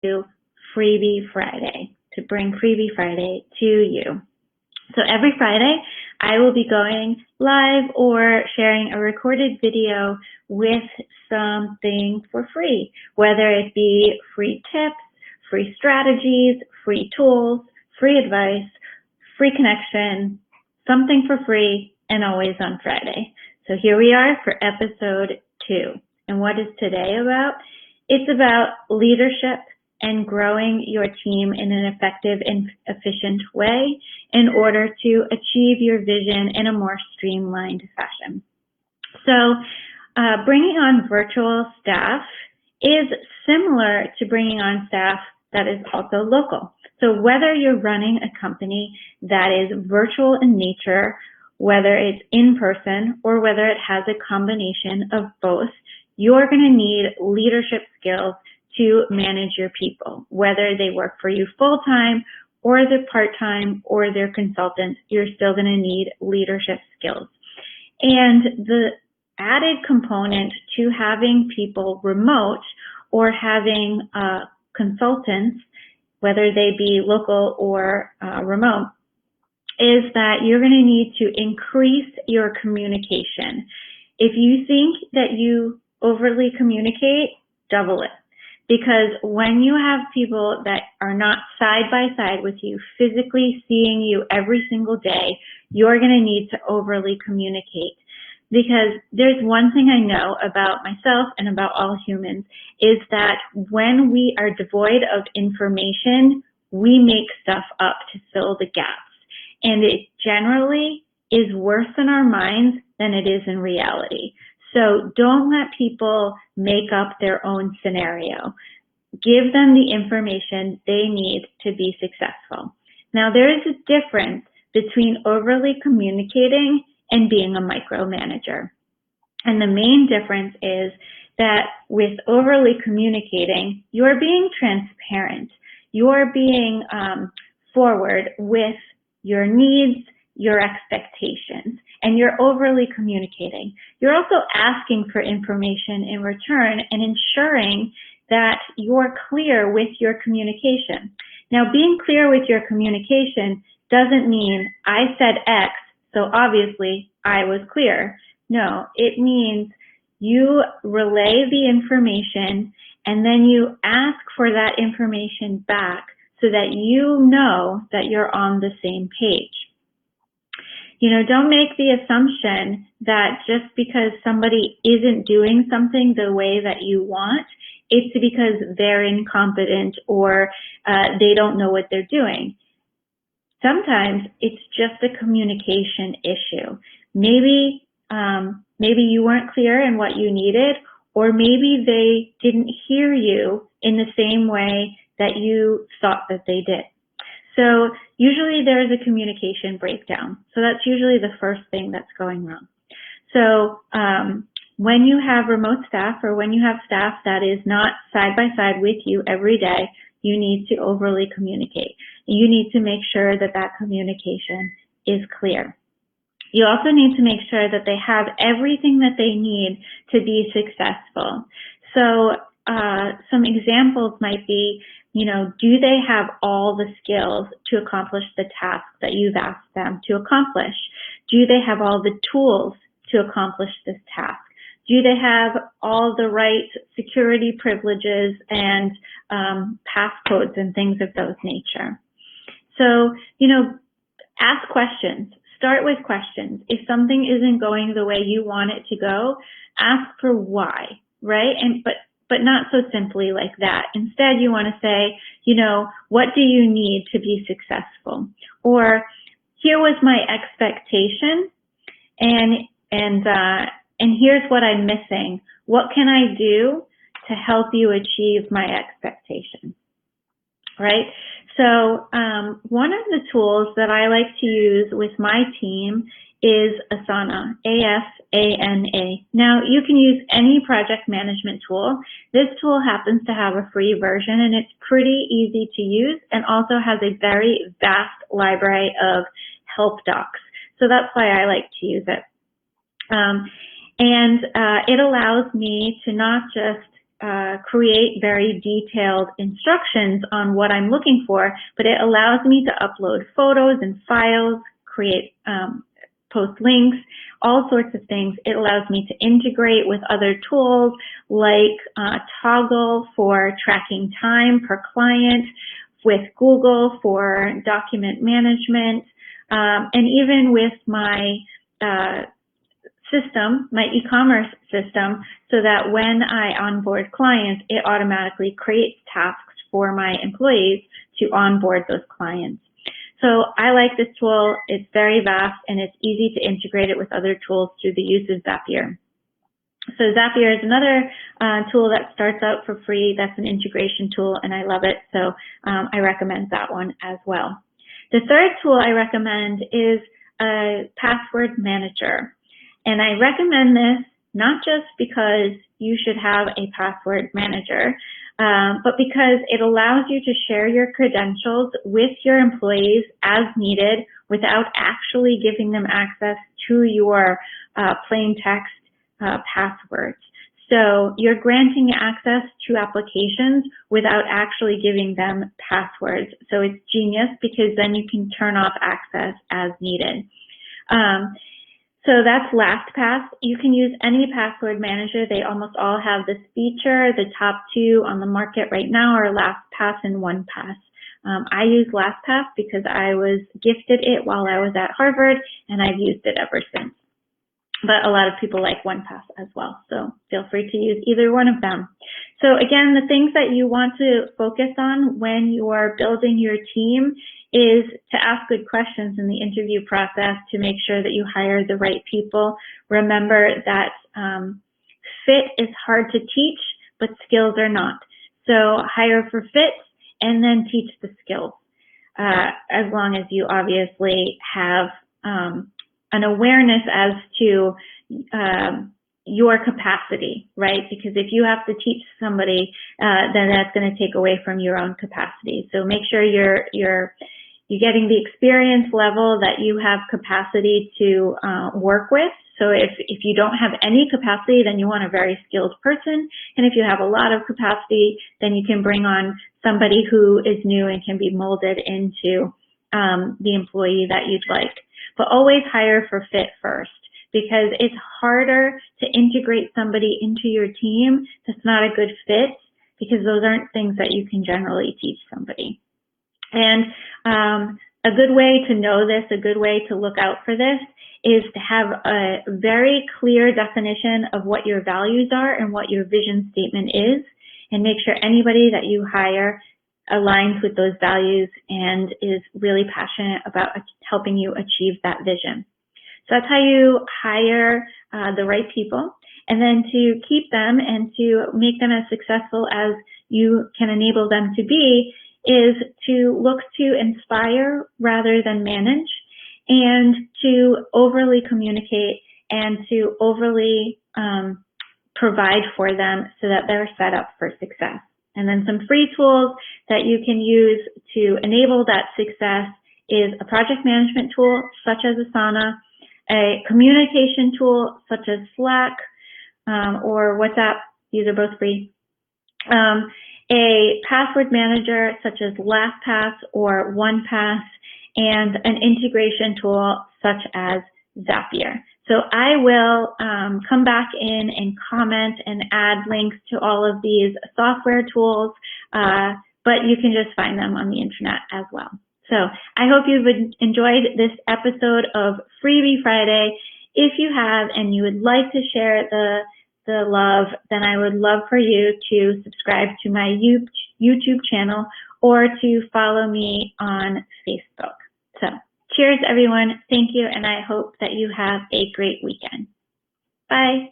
to Freebie Friday, to bring Freebie Friday to you. So every Friday, I will be going live or sharing a recorded video with something for free, whether it be free tips, free strategies, free tools, free advice, free connection, something for free, and always on Friday. So here we are for episode 2. And what is today about? It's about leadership and growing your team in an effective and efficient way in order to achieve your vision in a more streamlined fashion. So bringing on virtual staff is similar to bringing on staff that is also local. So whether you're running a company that is virtual in nature, whether it's in person or whether it has a combination of both, you're going to need leadership skills to manage your people. Whether they work for you full-time or they're part-time or they're consultants, you're still going to need leadership skills. And the added component to having people remote or having consultants, whether they be local or remote, is that you're going to need to increase your communication. If you think that you overly communicate, double it. Because when you have people that are not side by side with you, physically seeing you every single day, you're going to need to overly communicate. Because there's one thing I know about myself and about all humans is that when we are devoid of information, we make stuff up to fill the gaps. And it generally is worse in our minds than it is in reality. So don't let people make up their own scenario. Give them the information they need to be successful. Now, there is a difference between overly communicating and being a micromanager. And the main difference is that with overly communicating, you're being transparent. You're being forward with your needs, your expectations, and you're overly communicating. You're also asking for information in return and ensuring that you're clear with your communication. Now, being clear with your communication doesn't mean I said X, so obviously I was clear. No, it means you relay the information and then you ask for that information back so that you know that you're on the same page. You know, don't make the assumption that just because somebody isn't doing something the way that you want, it's because they're incompetent or they don't know what they're doing. Sometimes it's just a communication issue. Maybe you weren't clear in what you needed, or maybe they didn't hear you in the same way that you thought that they did. So usually there is a communication breakdown. So that's usually the first thing that's going wrong. So when you have remote staff or when you have staff that is not side by side with you every day, you need to overly communicate. You need to make sure that that communication is clear. You also need to make sure that they have everything that they need to be successful. So some examples might be, you know, do they have all the skills to accomplish the task that you've asked them to accomplish? Do they have all the tools to accomplish this task? Do they have all the right security privileges and passcodes and things of those nature? So, you know, ask questions. Start with questions. If something isn't going the way you want it to go, ask for why, right? But not so simply like that. Instead, you want to say, you know, what do you need to be successful? Or here was my expectation, and here's what I'm missing. What can I do to help you achieve my expectation? Right? So one of the tools that I like to use with my team is Asana, A-S-A-N-A. Now, you can use any project management tool. This tool happens to have a free version, and it's pretty easy to use and also has a very vast library of help docs. So that's why I like to use it. It allows me to not just create very detailed instructions on what I'm looking for, but it allows me to upload photos and files, create post links, all sorts of things. It allows me to integrate with other tools like Toggl for tracking time per client, with Google for document management, and even with my system, my e-commerce system, so that when I onboard clients, it automatically creates tasks for my employees to onboard those clients. So I like this tool. It's very vast and it's easy to integrate it with other tools through the use of Zapier. So Zapier is another tool that starts out for free. That's an integration tool and I love it. So I recommend that one as well. The third tool I recommend is a password manager. And I recommend this not just because you should have a password manager, but because it allows you to share your credentials with your employees as needed without actually giving them access to your plain text passwords. So you're granting access to applications without actually giving them passwords. So it's genius because then you can turn off access as needed. So that's LastPass. You can use any password manager. They almost all have this feature. The top two on the market right now are LastPass and OnePass. I use LastPass because I was gifted it while I was at Harvard, and I've used it ever since. But a lot of people like OnePass as well, so feel free to use either one of them. So again, the things that you want to focus on when you are building your team is to ask good questions in the interview process to make sure that you hire the right people. Remember that fit is hard to teach, but skills are not. So hire for fit and then teach the skills, as long as you obviously have an awareness as to your capacity, right? Because if you have to teach somebody, then that's going to take away from your own capacity. So make sure you're getting the experience level that you have capacity to work with. So if you don't have any capacity, then you want a very skilled person. And if you have a lot of capacity, then you can bring on somebody who is new and can be molded into the employee that you'd like. But always hire for fit first, because it's harder to integrate somebody into your team that's not a good fit, because those aren't things that you can generally teach somebody. And a good way to know this, a good way to look out for this, is to have a very clear definition of what your values are and what your vision statement is, and make sure anybody that you hire aligns with those values and is really passionate about helping you achieve that vision. So that's how you hire the right people. And then to keep them and to make them as successful as you can enable them to be is to look to inspire rather than manage, and to overly communicate and to overly provide for them so that they're set up for success. And then some free tools that you can use to enable that success is a project management tool such as Asana, a communication tool such as Slack or WhatsApp. These are both free. A password manager such as LastPass or OnePass, and an integration tool such as Zapier. So I will come back in and comment and add links to all of these software tools, but you can just find them on the internet as well. So I hope you've enjoyed this episode of Freebie Friday. If you have and you would like to share the love, then I would love for you to subscribe to my YouTube channel or to follow me on Facebook. So cheers, everyone. Thank you, and I hope that you have a great weekend. Bye.